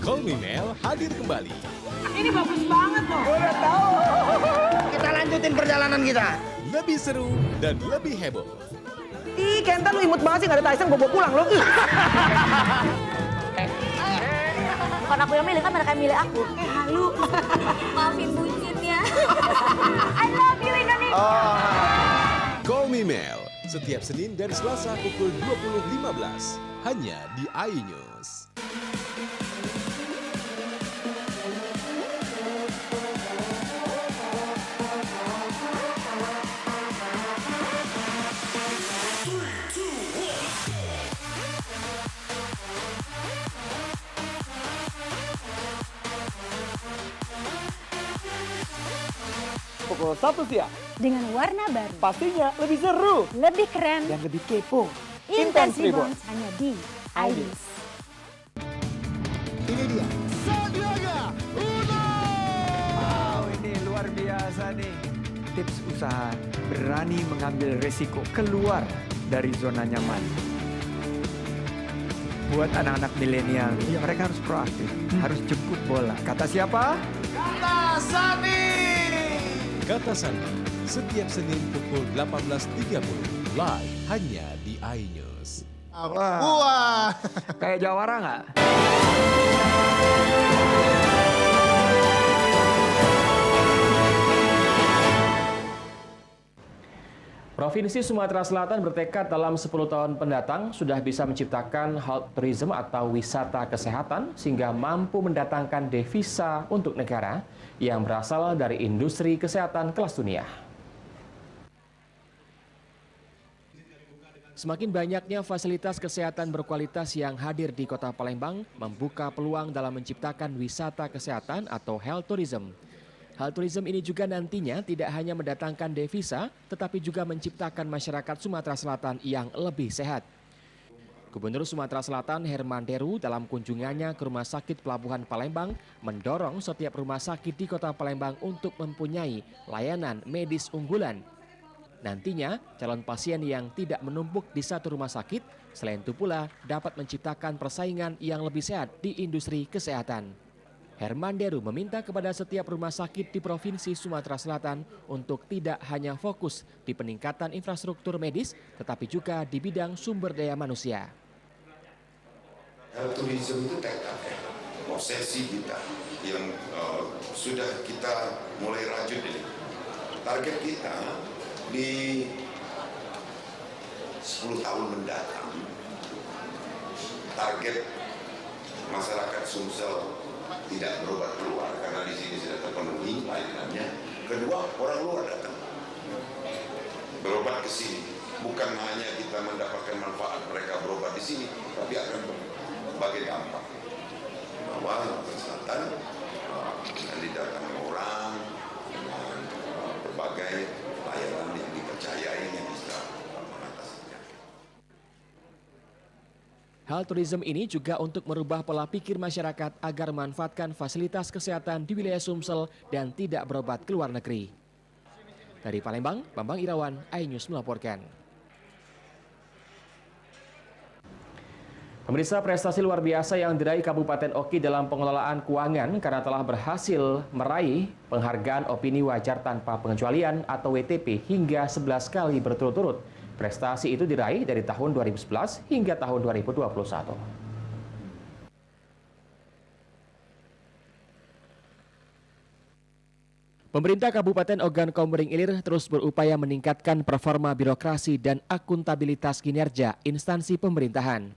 Call Me Mel hadir kembali. Ini bagus banget loh. Udah tahu. Kita lanjutin perjalanan kita. Lebih seru dan lebih heboh. Ih, Kenta lu imut banget sih, gak ada Tyson, gue bawa pulang lo. Bukan aku yang milih, kan mereka yang milih aku. Halu. Maafin bucin ya. I love you Indonesia. Call Me Mel setiap Senin dan Selasa pukul 20.15 hanya di iNews. Pukul 1 siang. Dengan warna baru. Pastinya lebih seru. Lebih keren. Dan lebih kepo. Intense Reborns hanya di iNews. Ini dia. Sandiaga Uno! Wow, ini luar biasa nih. Tips usaha, berani mengambil resiko, keluar dari zona nyaman. Buat anak-anak milenial, mereka harus proaktif, harus jemput bola. Kata siapa? Kata Sandi. Kata Sandi setiap Senin pukul 18.30 live hanya di iNews. Wah. Kayak jawara nggak? Provinsi Sumatera Selatan bertekad dalam 10 tahun pendatang sudah bisa menciptakan health tourism atau wisata kesehatan sehingga mampu mendatangkan devisa untuk negara yang berasal dari industri kesehatan kelas dunia. Semakin banyaknya fasilitas kesehatan berkualitas yang hadir di Kota Palembang membuka peluang dalam menciptakan wisata kesehatan atau health tourism. Health tourism ini juga nantinya tidak hanya mendatangkan devisa, tetapi juga menciptakan masyarakat Sumatera Selatan yang lebih sehat. Gubernur Sumatera Selatan Herman Deru dalam kunjungannya ke Rumah Sakit Pelabuhan Palembang mendorong setiap rumah sakit di Kota Palembang untuk mempunyai layanan medis unggulan. Nantinya, calon pasien yang tidak menumpuk di satu rumah sakit, selain itu pula dapat menciptakan persaingan yang lebih sehat di industri kesehatan. Herman Deru meminta kepada setiap rumah sakit di Provinsi Sumatera Selatan untuk tidak hanya fokus di peningkatan infrastruktur medis, tetapi juga di bidang sumber daya manusia. Health tourism itu tekad ya, obsesi kita yang sudah kita mulai rajut ini. Target kita di 10 tahun mendatang, target masyarakat Sumsel tidak berobat keluar karena di sini sudah terpenuhi layanannya. Kedua, orang luar datang berobat ke sini. Bukan hanya kita mendapatkan manfaat mereka berobat di sini, tapi akan berbagai dampak. Bahwa kesehatan akan didatangi orang dengan berbagai layanan yang dipercayai yang bisa mengatasinya. Health tourism ini juga untuk merubah pola pikir masyarakat agar memanfaatkan fasilitas kesehatan di wilayah Sumsel dan tidak berobat ke luar negeri. Dari Palembang, Bambang Irawan, iNews melaporkan. Pemirsa, prestasi luar biasa yang diraih Kabupaten Oki dalam pengelolaan keuangan karena telah berhasil meraih penghargaan opini wajar tanpa pengecualian atau WTP hingga 11 kali berturut-turut. Prestasi itu diraih dari tahun 2011 hingga tahun 2021. Pemerintah Kabupaten Ogan Komering Ilir terus berupaya meningkatkan performa birokrasi dan akuntabilitas kinerja instansi pemerintahan.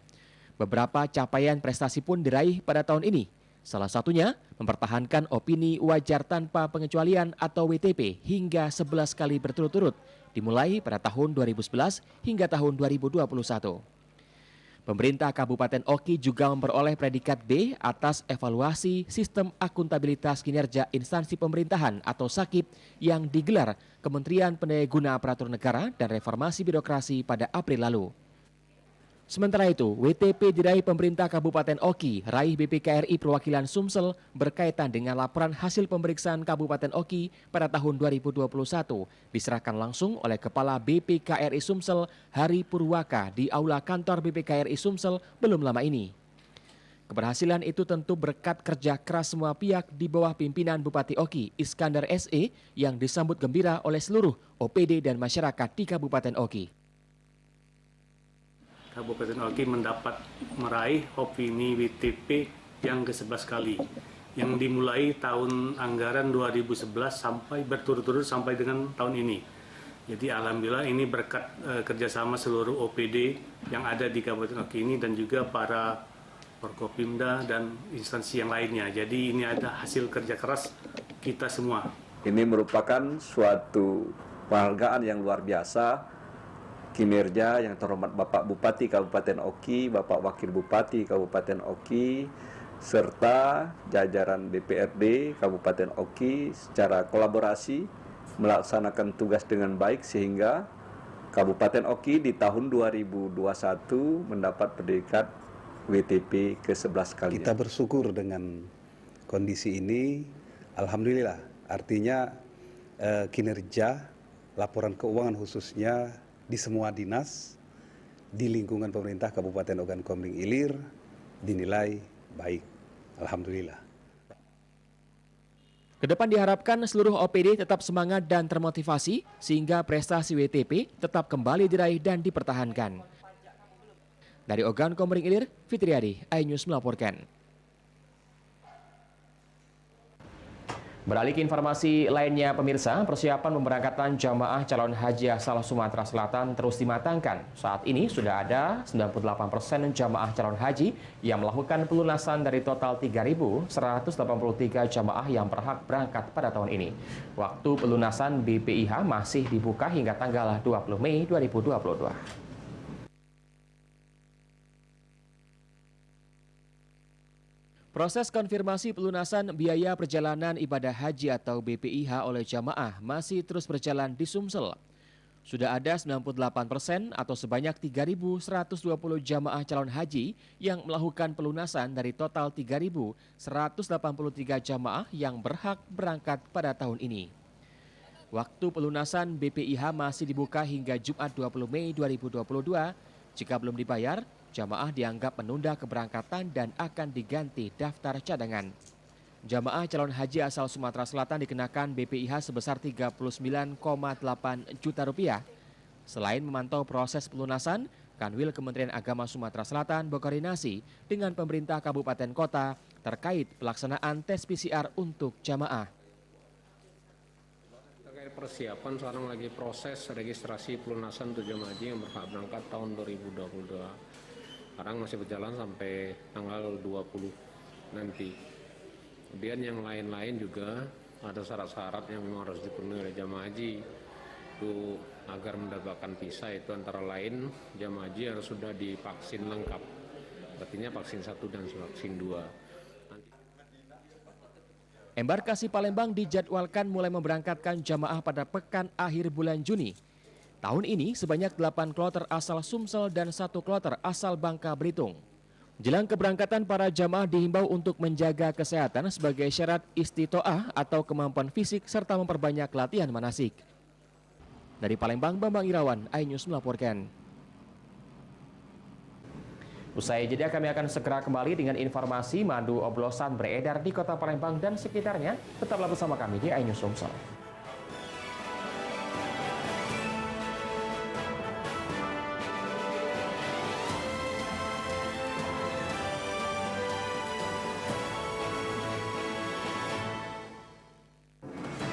Beberapa capaian prestasi pun diraih pada tahun ini. Salah satunya mempertahankan opini wajar tanpa pengecualian atau WTP hingga 11 kali berturut-turut, dimulai pada tahun 2011 hingga tahun 2021. Pemerintah Kabupaten Oki juga memperoleh predikat B atas evaluasi sistem akuntabilitas kinerja instansi pemerintahan atau SAKIP yang digelar Kementerian Pendayaguna Aparatur Negara dan Reformasi Birokrasi pada April lalu. Sementara itu, WTP diraih pemerintah Kabupaten Oki, raih BPKRI Perwakilan Sumsel berkaitan dengan laporan hasil pemeriksaan Kabupaten Oki pada tahun 2021 diserahkan langsung oleh Kepala BPKRI Sumsel Hari Purwaka di Aula Kantor BPKRI Sumsel belum lama ini. Keberhasilan itu tentu berkat kerja keras semua pihak di bawah pimpinan Bupati Oki, Iskandar SE, yang disambut gembira oleh seluruh OPD dan masyarakat di Kabupaten Oki. Kabupaten Oki mendapat meraih opini WTP yang ke-11 kali yang dimulai tahun anggaran 2011 sampai berturut-turut sampai dengan tahun ini. Jadi alhamdulillah ini berkat kerjasama seluruh OPD yang ada di Kabupaten Oki ini dan juga para Forkopimda dan instansi yang lainnya. Jadi ini ada hasil kerja keras kita semua. Ini merupakan suatu penghargaan yang luar biasa kinerja yang terhormat Bapak Bupati Kabupaten Oki, Bapak Wakil Bupati Kabupaten Oki, serta jajaran DPRD Kabupaten Oki secara kolaborasi melaksanakan tugas dengan baik sehingga Kabupaten Oki di tahun 2021 mendapat predikat WTP ke-11 kali. Kita bersyukur dengan kondisi ini, alhamdulillah. Artinya kinerja laporan keuangan khususnya di semua dinas di lingkungan pemerintah Kabupaten Ogan Komering Ilir dinilai baik. Alhamdulillah. Kedepan diharapkan seluruh OPD tetap semangat dan termotivasi sehingga prestasi WTP tetap kembali diraih dan dipertahankan. Dari Ogan Komering Ilir, Fitriadi, iNews melaporkan. Beralih ke informasi lainnya, pemirsa, persiapan pemberangkatan jamaah calon haji asal Sumatera Selatan terus dimatangkan. Saat ini sudah ada 98% jamaah calon haji yang melakukan pelunasan dari total 3.183 jamaah yang berhak berangkat pada tahun ini. Waktu pelunasan BPIH masih dibuka hingga tanggal 20 Mei 2022. Proses konfirmasi pelunasan biaya perjalanan ibadah haji atau BPIH oleh jamaah masih terus berjalan di Sumsel. Sudah ada 98% atau sebanyak 3.120 jamaah calon haji yang melakukan pelunasan dari total 3.183 jamaah yang berhak berangkat pada tahun ini. Waktu pelunasan BPIH masih dibuka hingga Jumat 20 Mei 2022. Jika belum dibayar, jamaah dianggap menunda keberangkatan dan akan diganti daftar cadangan. Jamaah calon haji asal Sumatera Selatan dikenakan BPIH sebesar Rp39,8 juta. Selain memantau proses pelunasan, Kanwil Kementerian Agama Sumatera Selatan berkoordinasi dengan pemerintah kabupaten kota terkait pelaksanaan tes PCR untuk jamaah. Terkait persiapan, sekarang lagi proses registrasi pelunasan untuk jamaah haji yang berhak berangkat tahun 2022. Sekarang masih berjalan sampai tanggal 20 nanti. Kemudian yang lain-lain juga ada syarat-syarat yang memang harus dipenuhi oleh jamaah haji itu agar mendapatkan visa, itu antara lain jamaah haji harus sudah divaksin lengkap. Artinya vaksin 1 dan vaksin 2. Embarkasi Palembang dijadwalkan mulai memberangkatkan jamaah pada pekan akhir bulan Juni. Tahun ini sebanyak 8 kloter asal Sumsel dan 1 kloter asal Bangka Belitung. Jelang keberangkatan, para jamaah dihimbau untuk menjaga kesehatan sebagai syarat istitoah atau kemampuan fisik serta memperbanyak latihan manasik. Dari Palembang, Bambang Irawan, iNews melaporkan. Usai jeda kami akan segera kembali dengan informasi madu oplosan beredar di kota Palembang dan sekitarnya. Tetaplah bersama kami di iNews Sumsel.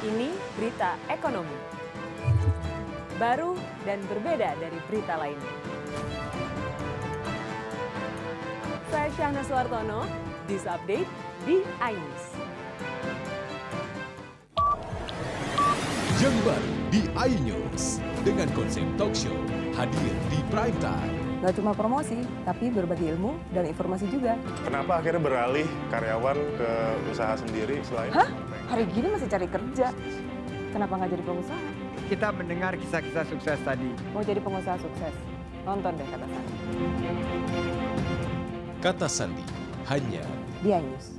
Ini berita ekonomi. Baru dan berbeda dari berita lainnya. Saya Syahna Suartono, This Update di iNews. Jember di iNews dengan konsep talk show hadir di prime time. Gak cuma promosi, tapi berbagi ilmu dan informasi juga. Kenapa akhirnya beralih karyawan ke usaha sendiri selain? Hah? Hari gini masih cari kerja. Kenapa nggak jadi pengusaha? Kita mendengar kisah-kisah sukses tadi. Mau jadi pengusaha sukses? Nonton deh Kata Sandi. Kata Sandi hanya di iNews.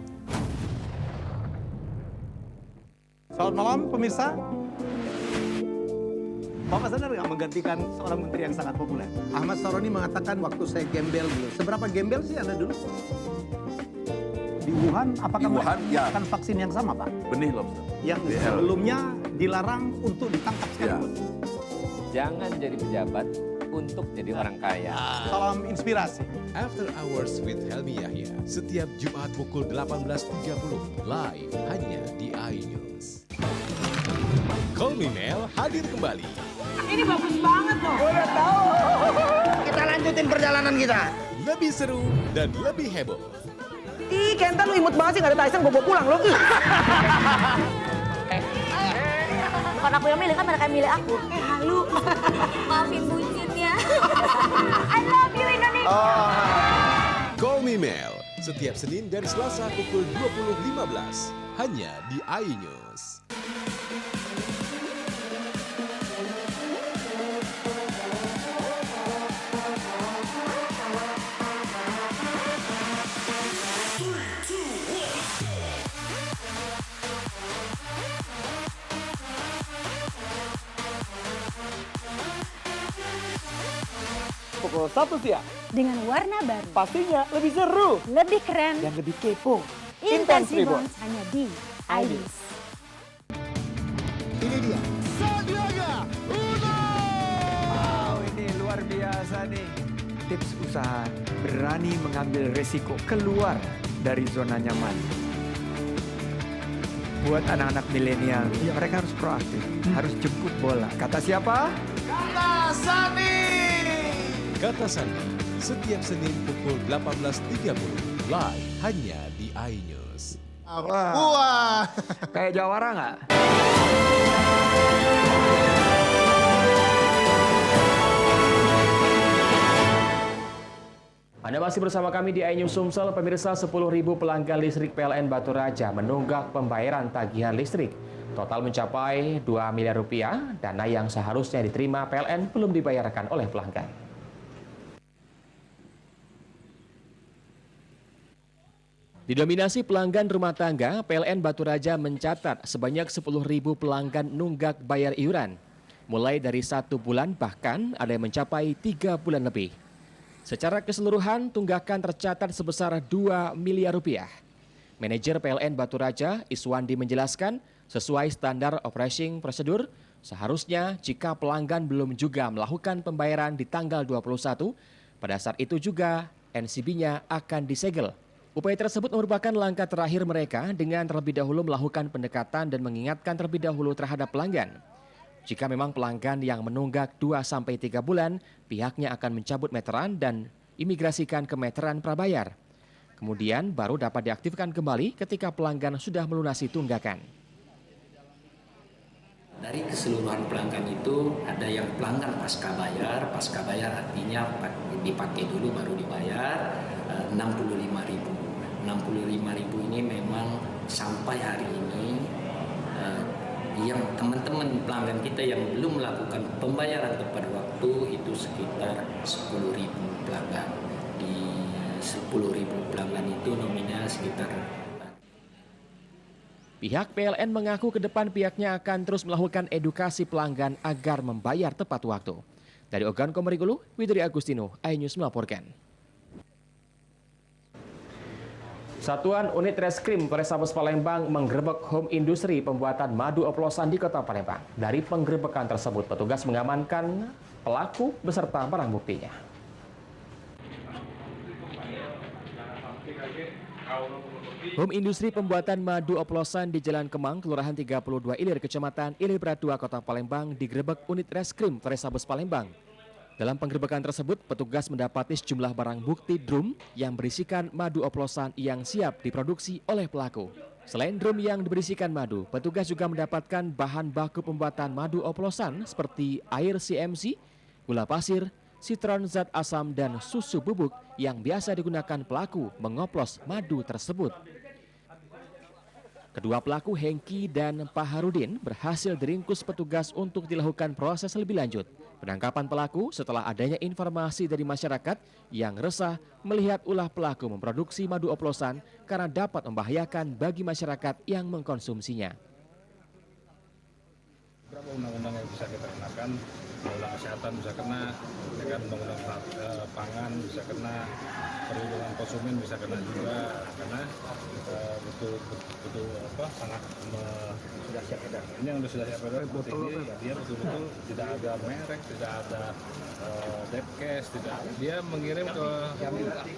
Selamat malam pemirsa. Bapak sadar nggak menggantikan seorang menteri yang sangat populer? Ahmad Saroni mengatakan waktu saya gembel dulu. Seberapa gembel sih Anda dulu? Di Wuhan, apakah mereka akan vaksin yang sama, Pak? Benih lobster. Yang sebelumnya dilarang untuk ditangkap sekalipun. Jangan jadi pejabat untuk jadi orang kaya. Salam inspirasi. After Hours with Helmi Yahya setiap Jumat pukul 18.30 live hanya di iNews. Call Me Mel hadir kembali. Ini bagus banget loh. Udah tahu. Kita lanjutin perjalanan kita. Lebih seru dan lebih heboh. Ih, Kenta lu imut banget sih, gak ada Tyson, gue bawa pulang lo. Bukan aku yang milih, kan mereka yang milih aku. Halu. Maafin bucinnya. I love you Indonesia. Call Me Mel setiap Senin dan Selasa pukul 20.15 hanya di iNews. Pukul 1 siang. Dengan warna baru. Pastinya lebih seru. Lebih keren. Dan lebih kepo. Intense Reborn hanya di iNews. Ini dia. Sandiaga Uno! Wow, ini luar biasa nih. Tips usaha berani mengambil resiko keluar dari zona nyaman. buat anak-anak milenial, mereka harus proaktif, harus jemput bola. Kata siapa? Kata Sandi. Kata Sandi, setiap Senin pukul 18.30, live hanya di iNews. Wah. Kayak jawara nggak? Anda masih bersama kami di iNews Sumsel. Pemirsa, 10.000 pelanggan listrik PLN Batu Raja menunggak pembayaran tagihan listrik. Total mencapai 2 miliar rupiah, dana yang seharusnya diterima PLN belum dibayarkan oleh pelanggan. Didominasi pelanggan rumah tangga, PLN Batu Raja mencatat sebanyak 10.000 pelanggan nunggak bayar iuran. Mulai dari 1 bulan, bahkan ada yang mencapai 3 bulan lebih. Secara keseluruhan, tunggakan tercatat sebesar 2 miliar rupiah. Manajer PLN Batu Raja, Iswandi, menjelaskan, sesuai standar operating prosedur, seharusnya jika pelanggan belum juga melakukan pembayaran di tanggal 21, pada saat itu juga NCB-nya akan disegel. Upaya tersebut merupakan langkah terakhir mereka dengan terlebih dahulu melakukan pendekatan dan mengingatkan terlebih dahulu terhadap pelanggan. Jika memang pelanggan yang menunggak 2-3 bulan, pihaknya akan mencabut meteran dan imigrasikan ke meteran prabayar. Kemudian baru dapat diaktifkan kembali ketika pelanggan sudah melunasi tunggakan. Dari keseluruhan pelanggan itu ada yang pelanggan pasca bayar artinya dipakai dulu baru dibayar 65.000. 65.000 ini memang sampai hari ini yang teman-teman pelanggan kita yang belum melakukan pembayaran tepat waktu itu sekitar 10.000 pelanggan. Di 10.000 pelanggan itu nominal sekitar. Pihak PLN mengaku ke depan pihaknya akan terus melakukan edukasi pelanggan agar membayar tepat waktu. Dari Ogan Komerigulu, Widri Agustino, iNews melaporkan. Satuan Unit Reskrim Polrestabes Palembang menggerebek home industri pembuatan madu oplosan di Kota Palembang. Dari penggerebekan tersebut, petugas mengamankan pelaku beserta barang buktinya. Home industri pembuatan madu oplosan di Jalan Kemang, Kelurahan 32 Ilir, Kecamatan Ilir Bradua, Kota Palembang, digerebek Unit Reskrim Polrestabes Palembang. Dalam penggerebekan tersebut, petugas mendapati sejumlah barang bukti drum yang berisikan madu oplosan yang siap diproduksi oleh pelaku. Selain drum yang berisikan madu, petugas juga mendapatkan bahan baku pembuatan madu oplosan seperti air CMC, gula pasir, sitron zat asam, dan susu bubuk yang biasa digunakan pelaku mengoplos madu tersebut. Kedua pelaku, Hengki dan Pak Harudin, berhasil diringkus petugas untuk dilakukan proses lebih lanjut. Penangkapan pelaku setelah adanya informasi dari masyarakat yang resah melihat ulah pelaku memproduksi madu oplosan karena dapat membahayakan bagi masyarakat yang mengkonsumsinya. Berapa undang-undang yang bisa kita kenakan, undang-undang kesehatan bisa kena, undang-undang pangan bisa kena, perlindungan konsumen bisa kena juga, karena betul sangat sudah siap edar. Ini yang sudah siap edar seperti ini, dia betul-betul tidak ada merek, tidak ada depkes, dia mengirim ke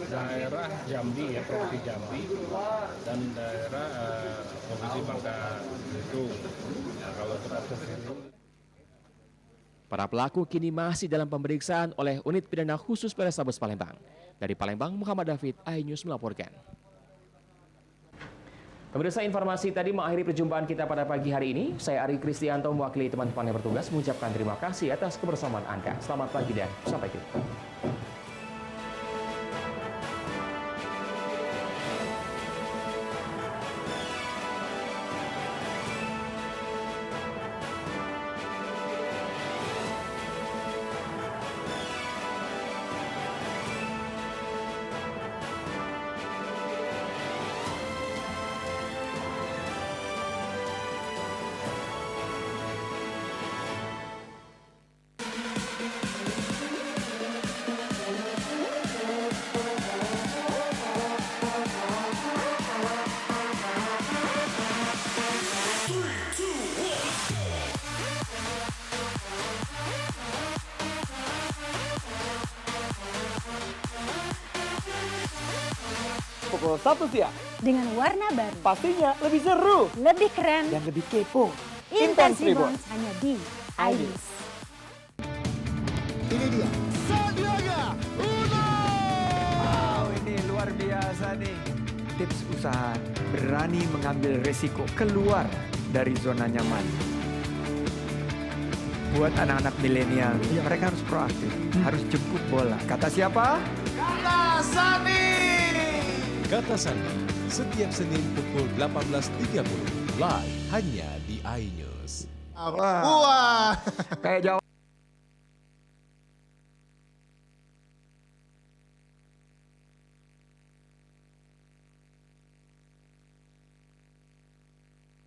daerah Jambi, ya provinsi Jambi, dan daerah provinsi Bangka Belitung. Nah, kalau proses itu. Para pelaku kini masih dalam pemeriksaan oleh Unit Pidana Khusus Polrestabes Palembang. Dari Palembang, Muhammad David, iNews melaporkan. Pemirsa, informasi tadi mengakhiri perjumpaan kita pada pagi hari ini. Saya Ari Kristianto mewakili teman-teman yang bertugas mengucapkan terima kasih atas kebersamaan Anda. Selamat pagi dan sampai jumpa. pukul 1 siang. Dengan warna baru. Pastinya lebih seru. Lebih keren. Dan lebih kepo. Intense Reborn hanya di iNews. Ini dia. Sandiaga Uno. Wow, ini luar biasa nih. Tips usaha berani mengambil resiko keluar dari zona nyaman. Buat anak-anak milenial, mereka harus proaktif, harus jemput bola. Kata siapa? Kata Sandi. Kata Sandi, setiap Senin pukul 18.30, live hanya di iNews. Wah, kayak jawab.